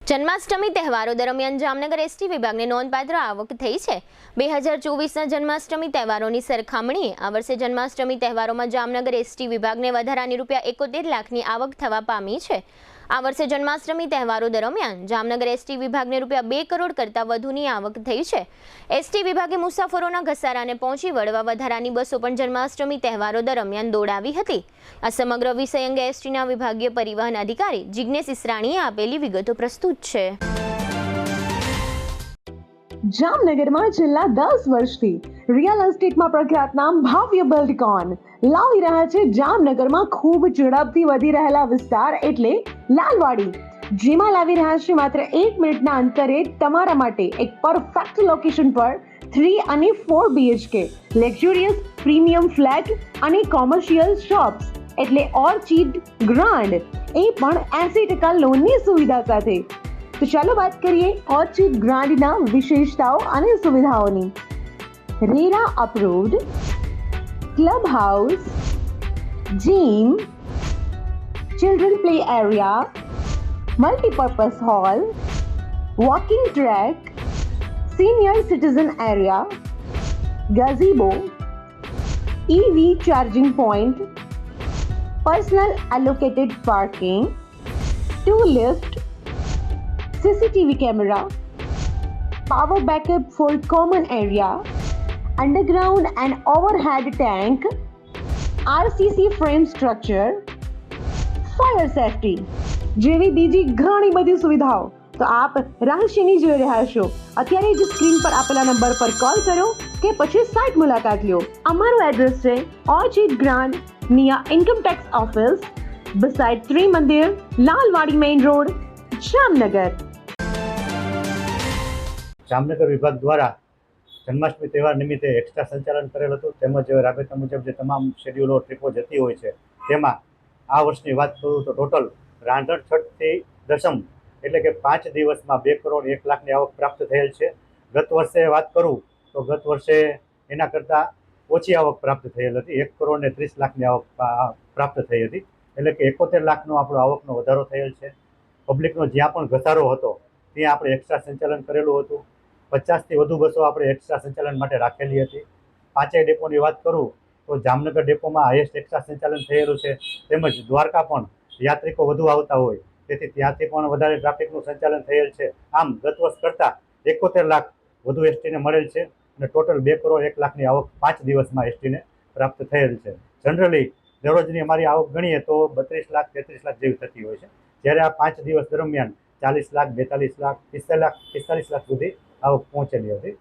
જન્માષ્ટમી તહેવારો દરમિયાન જામનગર એસટી વિભાગને નોંધપાત્ર આવક થઈ છે। 2024ના જન્માષ્ટમી તહેવારોની સરખામણીએ આ વર્ષે જન્માષ્ટમી તહેવારોમાં જામનગર એસટી વિભાગને વધારાની ₹71 લાખની આવક થવા પામી છે। આ વર્ષે જન્માષ્ટમી તહેવારો દરમિયાન જામનગર એસટી વિભાગને ₹2 કરોડ કરતાં વધુની આવક થઈ છે। એસટી વિભાગે મુસાફરોના ઘસારાને પહોંચી વળવા વધારાની બસો પણ જન્માષ્ટમી તહેવારો દરમિયાન દોડાવી હતી। આ સમગ્ર વિષય અંગે એસટીના વિભાગીય પરિવહન અધિકારી જિગ્નેશ ઇસરાણીએ આપેલી વિગતો પ્રસ્તુત છે। જામનગરમાં છેલ્લા 10 વર્ષથી રિયલ એસ્ટેટમાં પ્રખ્યાત નામ ભવ્ય બિલ્ડકોન લાવી રહ્યા છે જામનગરમાં ખૂબ ઝડપથી વધી રહેલા વિસ્તાર એટલે લાલવાડી, જેમાં લાવી રહ્યા છે માત્ર 1 મિનિટના અંતરે તમારા માટે એક પરફેક્ટ લોકેશન પર 3 અને 4 BHK લક્ઝુરિયસ પ્રીમિયમ ફ્લેટ અને કોમર્શિયલ શોપ્સ એટલે ઓર્ચિડ ગ્રાન્ડ, એ પણ 80% લોનની સુવિધા સાથે। તો ચાલો વાત કરીએ ઓર્ચિડ ગ્રાન્ડના વિશેષતાઓ અને સુવિધાઓની। RERA approved, club house, gym, children play area, multipurpose hall, walking track, senior citizen area, gazebo, EV charging point, personal allocated parking, 2 lift, CCTV camera, power backup for common area, underground and overhead tank, RCC frame structure, fire safety જેવી બીજી ઘણી બધી સુવિધાઓ તો આપ રાશિની જોઈ રહ્યા છો। અત્યારે જ સ્ક્રીન પર આપેલા નંબર પર કોલ કરો કે પછી સાઇટ મુલાકાત લો। અમારું એડ્રેસ છે orchid grand near income tax office beside Trimandir, Lalwadi main road, Jamnagar. Jamnagar વિભાગ દ્વારા જન્માષ્ટમી તહેવાર નિમિત્તે એક્સ્ટ્રા સંચાલન કરેલ હતું, તેમજ રાબેતા મુજબ જે તમામ શેડ્યુલો ટ્રીપો જતી હોય છે તેમાં આ વર્ષની વાત કરું તો ટોટલ રાંધણ છઠથી દસમ એટલે કે 5 દિવસમાં 2 કરોડ 1 લાખની આવક પ્રાપ્ત થયેલ છે। ગત વર્ષે વાત કરું તો ગત વર્ષે એના કરતાં ઓછી આવક પ્રાપ્ત થયેલ હતી, 1 કરોડ ને 30 લાખની આવક પ્રાપ્ત થઈ હતી, એટલે કે 71 લાખનો આપણો આવકનો વધારો થયેલ છે। પબ્લિકનો જ્યાં પણ ઘસારો હતો ત્યાં આપણે એક્સ્ટ્રા સંચાલન કરેલું હતું। 50થી વધુ બસો આપણે એક્સ્ટ્રા સંચાલન માટે રાખેલી હતી। 5 ડેપોની વાત કરું તો જામનગર ડેપોમાં હાઈએસ્ટ એક્સ્ટ્રા સંચાલન થયેલું છે, તેમજ દ્વારકા પણ યાત્રિકો વધુ આવતા હોય તેથી ત્યાંથી પણ વધારે ટ્રાફિકનું સંચાલન થયેલ છે। આમ ગત વર્ષ કરતાં 71 લાખ વધુ એસટીને મળેલ છે અને ટોટલ 2 કરોડ 1 લાખની આવક 5 દિવસમાં એસટીને પ્રાપ્ત થયેલ છે। જનરલી દરરોજની અમારી આવક ગણીએ તો 32 લાખ 33 લાખ જેવી થતી હોય છે, જ્યારે આ 5 દિવસ દરમિયાન 40 લાખ 42 લાખ 45 લાખ સુધી આવક પહોંચેલી હતી।